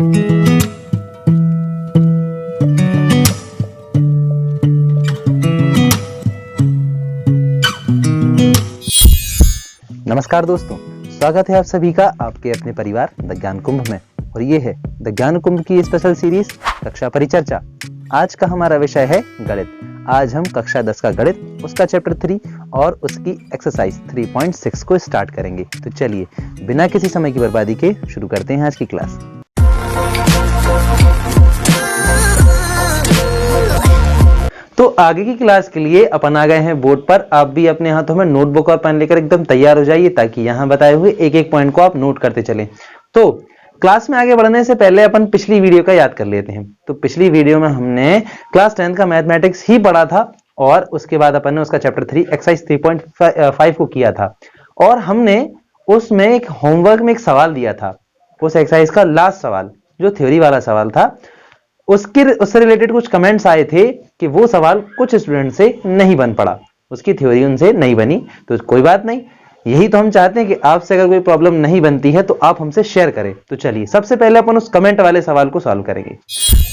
नमस्कार दोस्तों, स्वागत है आप सभी का आपके अपने परिवार द ज्ञान कुंभ में। और ये है द ज्ञान कुंभ की स्पेशल सीरीज कक्षा परिचर्चा। आज का हमारा विषय है गणित। आज हम कक्षा 10 का गणित, उसका चैप्टर 3 और उसकी एक्सरसाइज 3.6 को स्टार्ट करेंगे। तो चलिए बिना किसी समय की बर्बादी के शुरू करते हैं आज की क्लास। तो आगे की क्लास के लिए अपन आ गए हैं बोर्ड पर। आप भी अपने हाथों में नोटबुक और पेन लेकर एकदम तैयार हो जाइए, ताकि यहां बताए हुए एक एक पॉइंट को आप नोट करते चलें। तो क्लास में आगे बढ़ने से पहले अपन पिछली वीडियो का याद कर लेते हैं। तो पिछली वीडियो में हमने क्लास 10 का मैथमेटिक्स ही पढ़ा था और उसके बाद अपन ने उसका चैप्टर 3 एक्सरसाइज 3.5 को किया था। और हमने उसमें एक होमवर्क में एक सवाल दिया था। उस एक्सरसाइज का लास्ट सवाल जो थ्योरी वाला सवाल था, उससे रिलेटेड कुछ कमेंट्स आए थे कि वो सवाल कुछ स्टूडेंट से नहीं बन पड़ा, उसकी थ्योरी उनसे नहीं बनी। तो कोई बात नहीं, यही तो हम चाहते हैं कि आपसे अगर कोई प्रॉब्लम नहीं बनती है तो आप हमसे शेयर करें। तो चलिए सबसे पहले अपन उस कमेंट वाले सवाल को सॉल्व करेंगे।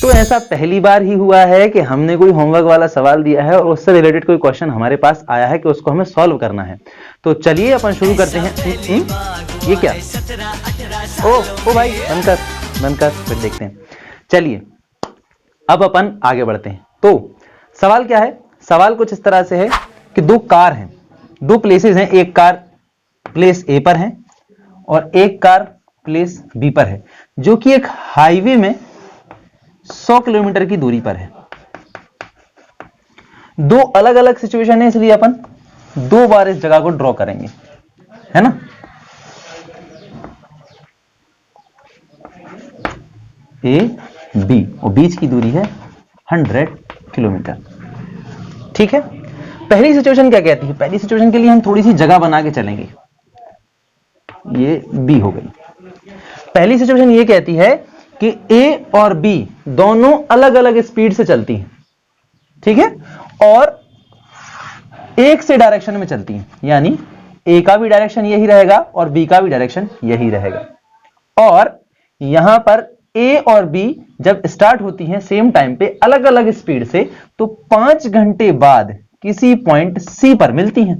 तो ऐसा पहली बार ही हुआ है कि हमने कोई होमवर्क वाला सवाल दिया है और उससे रिलेटेड कोई क्वेश्चन हमारे पास आया है कि उसको हमें सॉल्व करना है। तो चलिए अपन शुरू करते हैं। ये क्या? ओ भाई बंद कर, फिर देखते हैं। चलिए अब अपन आगे बढ़ते हैं। तो सवाल क्या है? सवाल कुछ इस तरह से है कि दो कार हैं, दो प्लेसेस हैं। एक कार प्लेस ए पर है और एक कार प्लेस बी पर है, जो कि एक हाईवे में 100 किलोमीटर की दूरी पर है। दो अलग अलग सिचुएशन है, इसलिए अपन दो बार इस जगह को ड्रॉ करेंगे, है ना। ए बी और बीच की दूरी है 100 किलोमीटर। ठीक है। पहली सिचुएशन क्या कहती है? पहली सिचुएशन के लिए हम थोड़ी सी जगह बना के चलेंगे। ये बी हो गई। पहली सिचुएशन ये कहती है कि ए और बी दोनों अलग अलग स्पीड से चलती हैं, ठीक है, और एक से डायरेक्शन में चलती हैं। यानी ए का भी डायरेक्शन यही रहेगा और बी का भी डायरेक्शन यही रहेगा। और यहां पर ए और बी जब स्टार्ट होती हैं सेम टाइम पे अलग अलग स्पीड से, तो 5 घंटे बाद किसी पॉइंट सी पर मिलती हैं।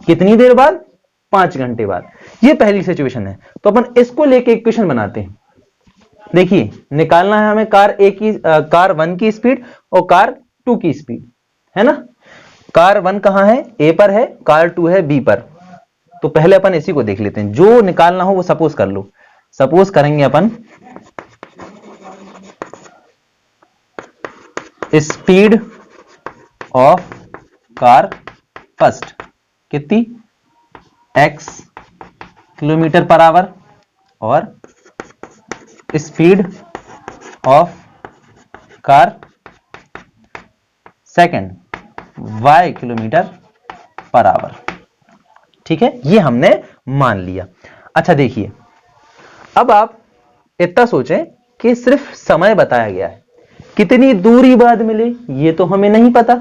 कितनी देर बाद? 5 घंटे बाद। ये पहली सिचुएशन है। तो अपन इसको लेके इक्वेशन बनाते हैं। देखिए, निकालना है हमें कार 1 की स्पीड और कार 2 की स्पीड, है ना। कार 1 कहां है? ए पर है, कार 2 है बी पर। तो पहले अपन इसी को देख लेते हैं। जो निकालना हो वो सपोज कर लो। सपोज करेंगे अपन स्पीड ऑफ कार फर्स्ट कितनी? x किलोमीटर पर आवर, और speed of car second y kilometre per hour. ठीक है, ये हमने मान लिया। अच्छा देखिए, अब आप इतना सोचें कि सिर्फ समय बताया गया है, कितनी दूरी बाद मिले ये तो हमें नहीं पता।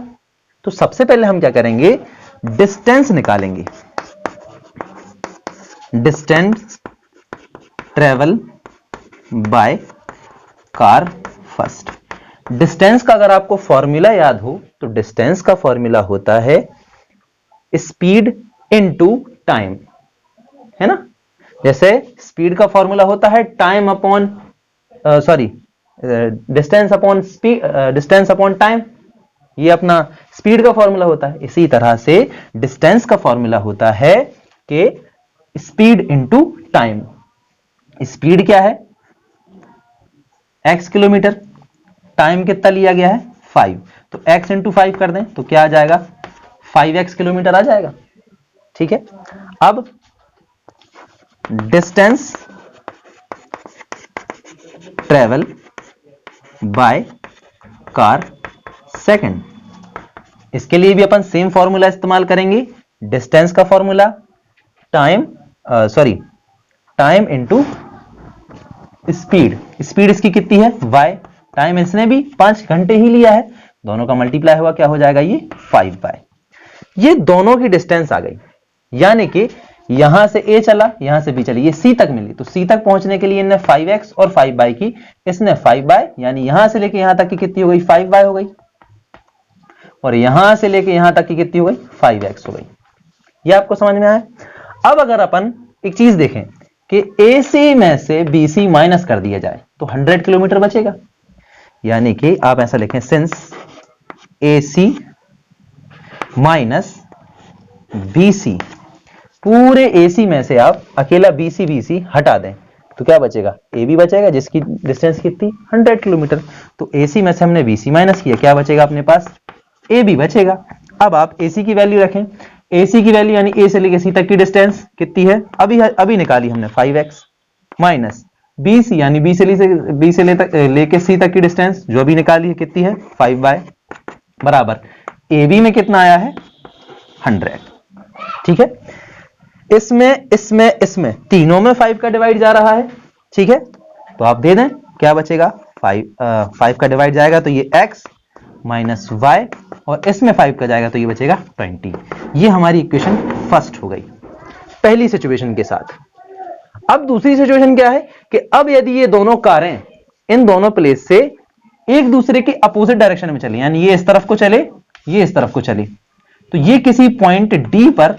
तो सबसे पहले हम क्या करेंगे? डिस्टेंस निकालेंगे। Distance travel by car first. Distance का अगर आपको फॉर्मूला याद हो तो डिस्टेंस का फॉर्मूला होता है स्पीड इनटू टाइम, है ना। जैसे स्पीड का फॉर्मूला होता है time upon distance upon speed, distance upon time, ये अपना स्पीड का फॉर्मूला होता है। इसी तरह से डिस्टेंस का फॉर्मूला होता है कि स्पीड इनटू टाइम। स्पीड क्या है? x किलोमीटर, टाइम कितना लिया गया है? 5। तो x इंटू 5 कर दें तो क्या आ जाएगा? 5x किलोमीटर आ जाएगा। ठीक है। अब distance travel by car second, इसके लिए भी अपन सेम फॉर्मूला इस्तेमाल करेंगे। डिस्टेंस का formula time into speed. Speed इसकी कितनी है? y। टाइम इसने भी 5 घंटे ही लिया है, दोनों का मल्टीप्लाई हुआ क्या हो जाएगा? ये 5 बाय। ये दोनों की डिस्टेंस आ गई। यानी कि यहां से a चला, यहां से b चली, ये c तक मिली, तो c तक पहुंचने के लिए इनने 5x और 5y की, इसने 5y यानी यहां से लेके यहां तक की कितनी हो गई 5y हो गई, और यहां से लेके यहां तक की कितनी हो गई 5x हो गई। ये आपको समझ में आया? अब अगर अपन एक चीज देखें कि AC में से BC माइनस कर दिया जाए तो 100 किलोमीटर बचेगा, यानी कि आप ऐसा लिखें सिंस AC माइनस BC, पूरे AC में से आप अकेला BC हटा दें तो क्या बचेगा, AB बचेगा जिसकी डिस्टेंस कितनी 100 किलोमीटर। तो AC में से हमने BC माइनस किया, क्या बचेगा अपने पास AB बचेगा। अब आप AC की वैल्यू रखें, AC की वैल्यू यानी A से लेके C तक की डिस्टेंस कितनी है, अभी निकाली हमने 5x माइनस BC यानी B से लेके C तक की डिस्टेंस जो अभी निकाली है कितनी है 5y बराबर AB में कितना आया है 100। ठीक है, इसमें तीनों में 5 का डिवाइड जा रहा है। ठीक है, तो आप दे दें क्या बचेगा 5 का डिवाइड जाएगा तो ये x माइनस वाई, और इसमें 5 का जाएगा तो ये बचेगा 20। ये हमारी इक्वेशन फर्स्ट हो गई पहली सिचुएशन के साथ। अब दूसरी सिचुएशन क्या है कि अब यदि ये दोनों कारें इन दोनों प्लेस से एक दूसरे के अपोजिट डायरेक्शन में चले, यानी ये इस तरफ को चले, ये इस तरफ को चले, तो ये किसी पॉइंट D पर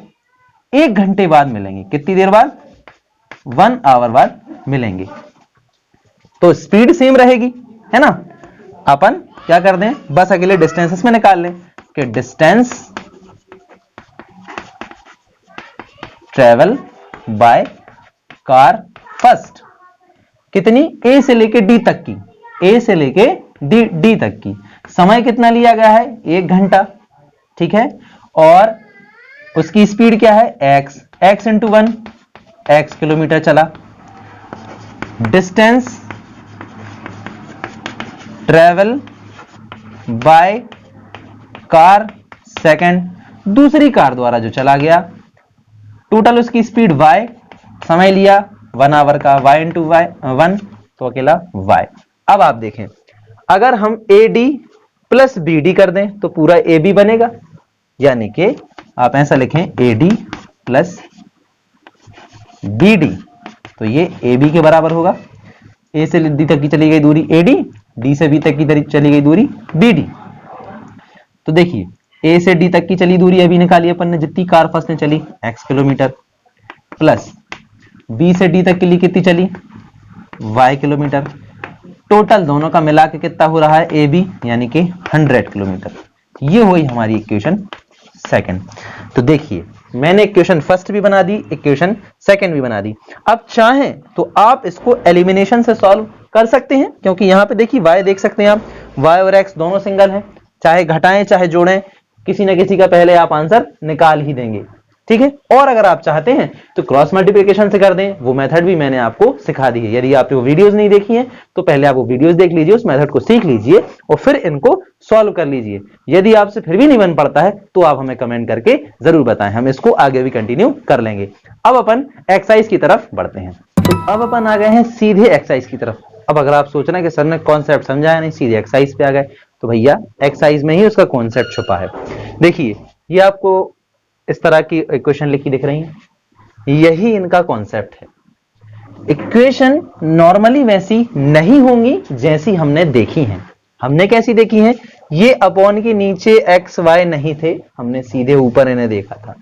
1 घंटे बाद मिलेंगे। कितनी देर बाद 1 आवर बाद मिलेंगे। तो स्पीड सेम रहेगी, है ना। अपन क्या कर दें, बस अकेले डिस्टेंसेस में निकाल लें कि distance travel by car first कितनी, A से लेके D तक की, A से लेके D तक की, समय कितना लिया गया है 1 घंटा। ठीक है, और उसकी स्पीड क्या है x इंटू 1, x किलोमीटर चला। Distance travel by car second, दूसरी कार द्वारा जो चला गया, टोटल उसकी स्पीड y, समय लिया 1 आवर का, y इंटू 1 तो अकेला y। अब आप देखें अगर हम AD प्लस BD कर दें तो पूरा AB बनेगा, यानी कि आप ऐसा लिखें AD प्लस BD, तो ये AB के बराबर होगा। A से D तक की चली गई दूरी AD, D से B तक की चली गई दूरी BD। तो देखिए A से D तक की चली दूरी अभी निकाली अपन ने, जितनी कार फर्स्ट ने चली x किलोमीटर, प्लस B से D तक के लिए कितनी चली y किलोमीटर, टोटल दोनों का मिला के कितना हो रहा है AB, यानी कि 100 किलोमीटर। ये हुई हमारी इक्वेशन सेकंड। तो देखिए मैंने इक्वेशन फर्स्ट भी बना दी, इक्वेशन सेकंड भी बना दी। अब चाहें तो आप इसको एलिमिनेशन से सॉल्व कर सकते हैं, क्योंकि यहां पे देखिए y देख सकते हैं आप, y और x दोनों सिंगल हैं, चाहे घटाएं चाहे जोड़ें, किसी ना किसी का पहले आप आंसर निकाल ही देंगे। ठीक है, और अगर आप चाहते हैं तो क्रॉस मल्टीप्लिकेशन से कर दें, वो मेथड भी मैंने आपको सिखा दी है। यदि आपने वो वीडियोस नहीं देखी हैं तो पहले आप वो वीडियोस देख लीजिए, उस मेथड को सीख लीजिए और फिर इनको सॉल्व कर लीजिए। यदि आपसे फिर भी नहीं बन पड़ता है तो आप हमें कमेंट करके जरूर बताएं, हम इसको आगे भी कंटिन्यू कर लेंगे। अब अपन एक्सरसाइज की तरफ बढ़ते हैं। तो अब अपन आ गए हैं सीधे एक्सरसाइज की तरफ। अब अगर आप सोच रहे हैं कि सर ने कॉन्सेप्ट समझाया नहीं, सीधे एक्सरसाइज पे आ गए, तो भैया एक्सरसाइज में ही उसका कॉन्सेप्ट छुपा है। देखिए ये आपको इस तरह की इक्वेशन लिखी दिख रही है, यही इनका कॉन्सेप्ट है। इक्वेशन नॉर्मली वैसी नहीं होंगी जैसी हमने देखी हैं। हमने कैसी देखी हैं, ये अपॉन के नीचे एक्स वाई नहीं थे, हमने सीधे ऊपर इन्हें देखा था।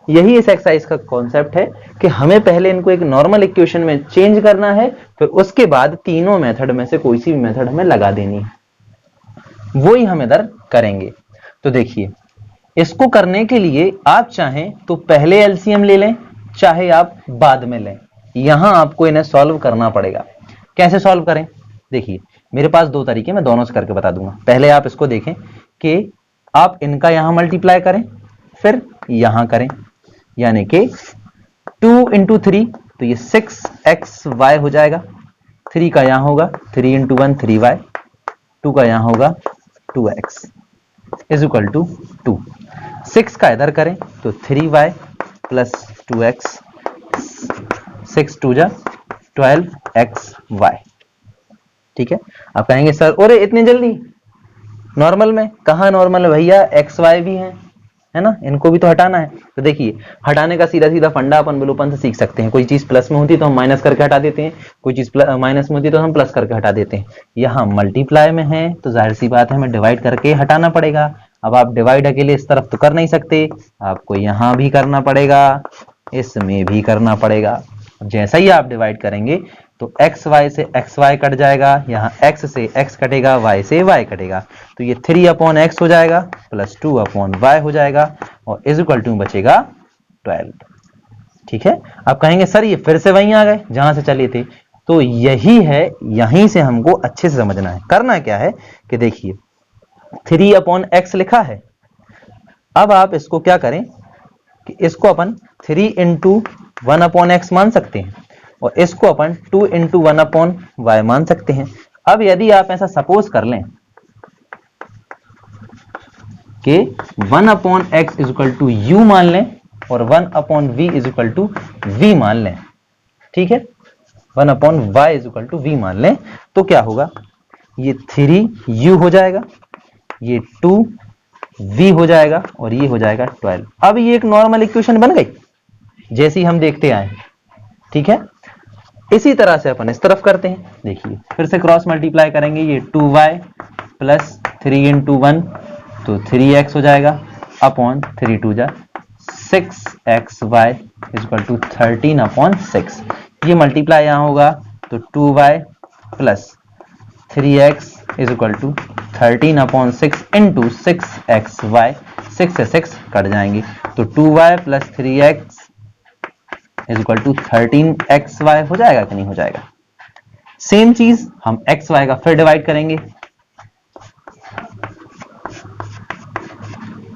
यही इस एक्सरसाइज का कॉन्सेप्ट है कि हमें पहले इनको एक नॉर्मल इक्वेशन में चेंज करना है, फिर उसके बाद तीनों मेथड में से कोई सी भी मेथड हमें लगा देनी है, वो ही हम इधर करेंगे। तो देखिए इसको करने के लिए आप चाहें तो पहले एलसीएम ले लें, चाहे आप बाद में लें, यहां आपको इन्हें सॉल्व करना पड़ेगा। कैसे सॉल्व करें, देखिए मेरे पास 2 तरीके, मैं दोनों से करके बता दूंगा। पहले आप इसको देखें कि आप इनका यहां मल्टीप्लाई करें फिर यहां करें, यानी कि 2 इंटू 3 तो ये 6xy हो जाएगा, 3 का यहां होगा 3 इंटू 1 3y, 2 का यहां होगा 2x इज इक्वल टू 2। 6 का इधर करें तो 3y प्लस 2x, 6 2 जा 12xy। ठीक है, आप कहेंगे सर अरे इतनी जल्दी, नॉर्मल में कहा नॉर्मल है भैया, एक्स वाई भी हैं, है ना, इनको भी तो हटाना है। तो देखिए हटाने का सीधा सीधा फंडा अपन विलोपन से सीख सकते हैं। कोई चीज प्लस में होती है तो हम माइनस करके हटा देते हैं, कोई चीज माइनस में होती है तो हम प्लस करके हटा देते हैं। यहाँ मल्टीप्लाई में है तो जाहिर सी बात है हमें डिवाइड करके हटाना पड़ेगा। अब आप डिवाइड अकेले इस तरफ तो कर नहीं सकते, आपको यहाँ भी करना पड़ेगा, इसमें भी करना पड़ेगा। जैसा ही आप डिवाइड करेंगे तो एक्स वाई से एक्स वाई कट जाएगा, यहाँ एक्स से एक्स कटेगा, वाई से वाई कटेगा, तो ये 3/x हो जाएगा प्लस 2/y हो जाएगा और इज इक्वल टू बचेगा 12। ठीक है, आप कहेंगे सर ये फिर से वहीं आ गए जहां से चले थे, तो यही है, यहीं से हमको अच्छे से समझना है। करना क्या है कि देखिए 3/x लिखा है, अब आप इसको क्या करें कि इसको अपन 3 इंटू 1/x मान सकते हैं और इसको अपन 2 इंटू 1/y मान सकते हैं। अब यदि आप ऐसा सपोज कर लें कि 1/x is equal to u मान लें और 1/v is equal to v मान लें, ठीक है, 1/y is equal to v मान लें, तो क्या होगा, ये 3u हो जाएगा, ये 2v हो जाएगा और ये हो जाएगा 12। अब ये एक नॉर्मल इक्वेशन बन गई जैसी हम देखते आए। ठीक है, इसी तरह से अपन इस तरफ करते हैं। देखिए फिर से क्रॉस मल्टीप्लाई करेंगे, ये 2y प्लस 3 इंटू 1 तो 3x हो जाएगा अपॉन 3 2 जा 6xy इज इक्वल टू 13/6। ये मल्टीप्लाई यहां होगा तो 2y plus 3x is equal to 13/6 into 6xy, 6 से 6 कट जाएंगे तो 2y plus 3x is equal to 13xy हो जाएगा कि नहीं हो जाएगा। सेम चीज हम xy का फिर डिवाइड करेंगे,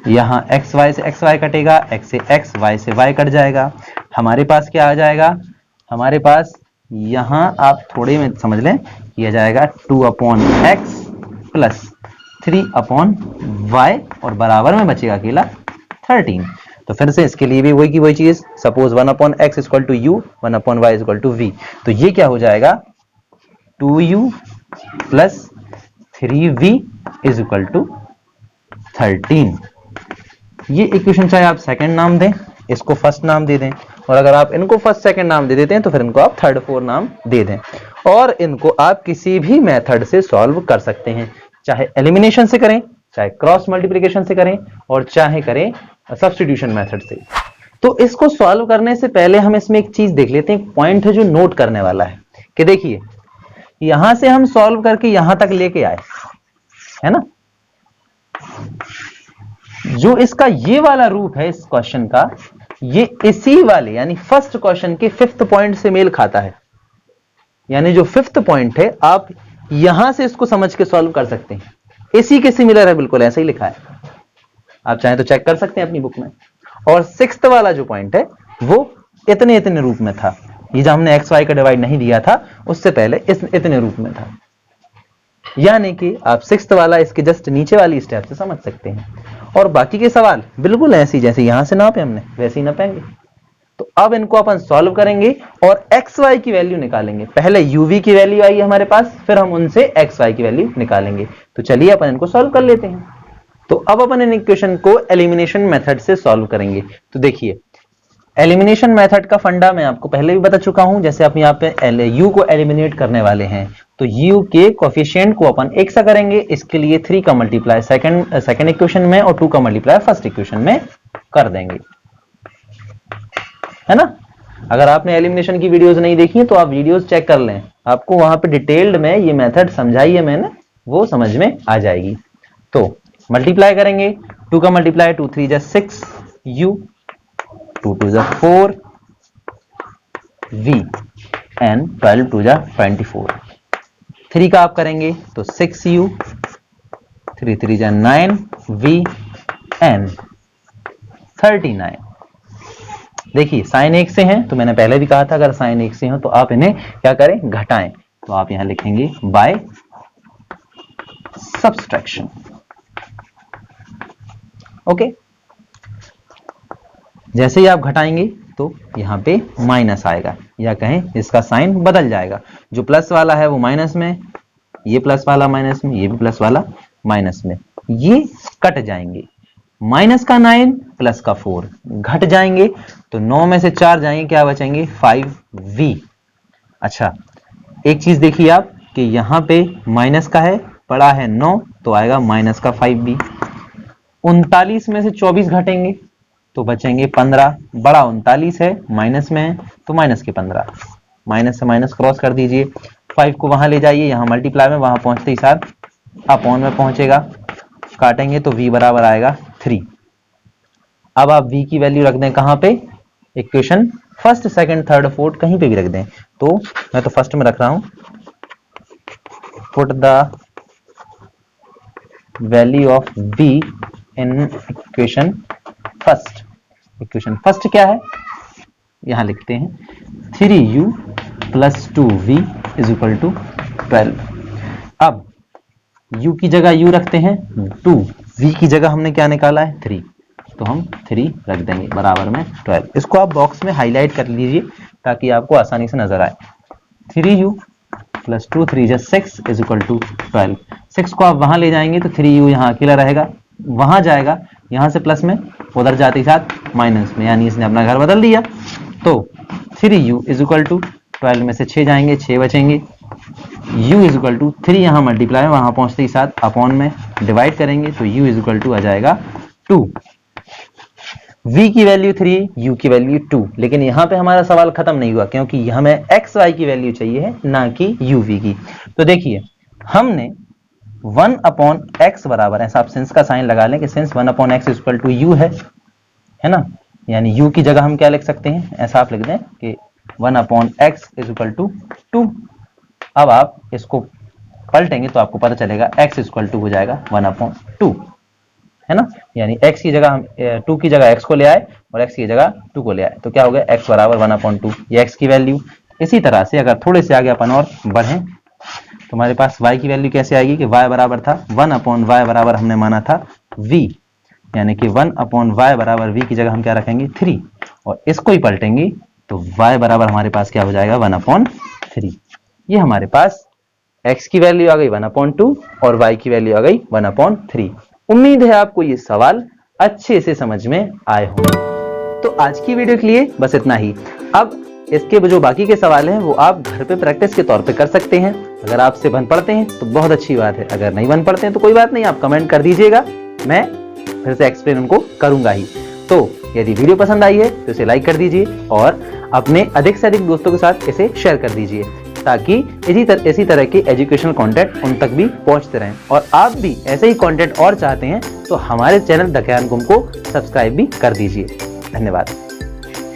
यहां xy से xy कटेगा, x से x, y से y कट जाएगा। हमारे पास क्या आ जाएगा, हमारे पास यहां आप थोड़े में समझ लें, ये जाएगा 2/x प्लस 3/y और बराबर में बचेगा अकेला 13। तो फिर से इसके लिए भी वही की वही चीज, suppose 1/x equal to u, 1/y equal to v, तो ये क्या हो जाएगा 2u plus 3v is equal to 13। ये इक्वेशन चाहे आप सेकंड नाम दें, इसको फर्स्ट नाम दे दें, और अगर आप इनको फर्स्ट सेकंड नाम दे देते हैं तो फिर इनको आप थर्ड फोर्थ नाम दे दें, और इनको आप किसी भी मेथड से सॉल्व कर सकते हैं, चाहे एलिमिनेशन से करें, चाहे क्रॉस मल्टीप्लिकेशन से करें, और चाहे करें सब्स्टिट्यूशन मेथड से। तो इसको सॉल्व करने से पहले हम इसमें एक चीज देख लेते हैं, एक पॉइंट है जो नोट करने वाला है कि देखिए यहां से हम सॉल्व करके यहां तक लेके आए, है ना, जो इसका ये वाला रूप है इस क्वेश्चन का, ये इसी वाले यानी फर्स्ट क्वेश्चन के 5th पॉइंट से मेल खाता है। यानी जो 5th पॉइंट है आप यहां से इसको समझ के सॉल्व कर सकते हैं, इसी के सिमिलर है, बिल्कुल ऐसा ही लिखा है, आप चाहें तो चेक कर सकते हैं अपनी बुक में। और 6th वाला जो पॉइंट है वो इतने इतने रूप में था, ये जो हमने एक्स वाई का डिवाइड नहीं दिया था उससे पहले इतने रूप में था, यानी कि आप 6th वाला इसके जस्ट नीचे वाली स्टेप से समझ सकते हैं। और बाकी के सवाल बिल्कुल ऐसी जैसे यहां से नापे हमने वैसे ही नापेंगे। तो अब इनको अपन सॉल्व करेंगे और एक्स वाई की वैल्यू निकालेंगे। पहले यूवी की वैल्यू आई हमारे पास, फिर हम उनसे एक्स वाई की वैल्यू निकालेंगे। तो चलिए अपन इनको सॉल्व कर लेते हैं। तो अब अपन इन इक्वेशन को एलिमिनेशन मेथड से सॉल्व करेंगे। तो देखिए एलिमिनेशन मेथड का फंडा मैं आपको पहले भी बता चुका हूं। जैसे आप यहाँ पे यू को एलिमिनेट करने वाले हैं तो यू के कोफिशिएंट को अपन एक सा करेंगे, इसके लिए 3 का मल्टीप्लाई सेकंड इक्वेशन में और 2 का मल्टीप्लाई फर्स्ट इक्वेशन में कर देंगे, है ना। अगर आपने एलिमिनेशन की वीडियोस नहीं देखी तो आप वीडियोस चेक कर लें, आपको वहां पे डिटेल्ड में ये मेथड समझाई है मैंने, वो समझ में आ जाएगी। तो मल्टीप्लाई करेंगे, 2 का मल्टीप्लाई 2 3 जा 6 u, 2 2 जा 4 v एंड 12 2 जा 24। 3 का आप करेंगे तो 6u, 3 3 जा 9 v एंड 39। देखिए साइन 1 से हैं तो मैंने पहले भी कहा था अगर साइन 1 से हो तो आप इन्हें क्या करें, घटाएं। तो आप यहां लिखेंगे बाय सब्सट्रैक्शन। ओके, जैसे ही आप घटाएंगे तो यहां पे माइनस आएगा, या कहें इसका साइन बदल जाएगा। जो प्लस वाला है वो माइनस में, ये प्लस वाला माइनस में, ये भी प्लस वाला माइनस में, ये कट जाएंगे। माइनस का 9 प्लस का 4 घट जाएंगे, तो 9 में से 4 जाएंगे, क्या बचेंगे 5v। अच्छा एक चीज देखिए आप कि यहां पे माइनस का है, पड़ा है 9 तो आएगा माइनस का 5v। 39 में से 24 घटेंगे तो बचेंगे 15, बड़ा 39 है, माइनस में है तो माइनस के 15, माइनस से माइनस क्रॉस कर दीजिए, 5 को वहां ले जाइए, यहां मल्टीप्लाई में, वहां पहुंचते ही साथ अपॉन में पहुंचेगा, काटेंगे तो v बराबर आएगा 3। अब आप v की वैल्यू रख दें कहां पे, equation first second third fourth कहीं पे भी रख दें, तो मैं तो फर्स्ट में रख रहा हूं, put the value of v in equation first. Equation first क्या है, यहां लिखते हैं 3u plus 2v is equal to 12। अब u की जगह u रखते हैं 2, v की जगह हमने क्या निकाला है 3, तो हम 3 रख देंगे बराबर में 12। इसको आप बॉक्स में हाईलाइट कर लीजिए ताकि आपको आसानी से नजर आए। 3u plus 2 3 6 is equal to 12। 6 को आप वहां ले जाएंगे तो 3u यहाँ अकेला रहेगा, वहां जाएगा, यहां से प्लस में, उधर जाते ही साथ माइनस में, यानी इसने अपना घर बदल दिया। तो 3u इज इक्वल टू 12 में से 6 जाएंगे, 6 बचेंगे, u इज इक्वल टू 3 यहाँ मल्टीप्लाई, वहां पहुंचते ही साथ अपॉन में डिवाइड करेंगे तो u इज इक्वल टू आ जाएगा 2। v की वैल्यू 3, u की वैल्यू 2, लेकिन यहां पे हमारा सवाल खत्म नहीं हुआ क्योंकि हमें x y की वैल्यू चाहिए है, ना कि u v की। तो देखिए हमने 1 अपॉन x बराबर है, आप सिंस का साइन लगा लें कि since 1 upon x equal to u है ना, यानी u की जगह हम क्या लिख सकते हैं, ऐसा आप लिख दें कि 1 upon x is equal to 2। अब आप इसको पलटेंगे तो आपको पता चलेगा x इक्वल टू हो जाएगा 1 अपॉन 2, है ना, यानी x की जगह हम 2 की जगह x को ले आए और x की जगह 2 को ले आए, तो क्या हो गया x बराबर 1 अपॉन 2, ये x की वैल्यू। इसी तरह से अगर थोड़े से आगे अपन और बढ़ें तो हमारे पास y की वैल्यू कैसे आएगी कि y बराबर था 1 अपॉन y बराबर हमने माना था v, यानी कि 1 अपॉन y बराबर v की जगह हम क्या रखेंगे 3, और इसको ही पलटेंगे तो y बराबर हमारे पास क्या हो जाएगा 1 अपॉन 3। ये हमारे पास x की वैल्यू आ गई 1 अपॉन 2 और y की वैल्यू आ गई 1 अपॉन 3। उम्मीद है आपको ये सवाल अच्छे से समझ में आए होंगे। तो आज की वीडियो के लिए बस इतना ही। अब इसके जो बाकी के सवाल हैं वो आप घर पे प्रैक्टिस के तौर पे कर सकते हैं। अगर आपसे बन पड़ते हैं तो बहुत अच्छी बात है, अगर नहीं बन पड़ते हैं तो कोई बात नहीं, आप कमेंट कर दीजिएगा, मैं फिर से एक्सप्लेन उनको करूंगा ही। तो यदि वीडियो पसंद आई है तो इसे लाइक कर दीजिए और अपने अधिक से अधिक दोस्तों के साथ इसे शेयर कर दीजिए ताकि इसी तरह के एजुकेशनल कंटेंट उन तक भी पहुंचते रहें। और आप भी ऐसे ही कंटेंट और चाहते हैं तो हमारे चैनल द ज्ञान कुंभ को सब्सक्राइब भी कर दीजिए। धन्यवाद।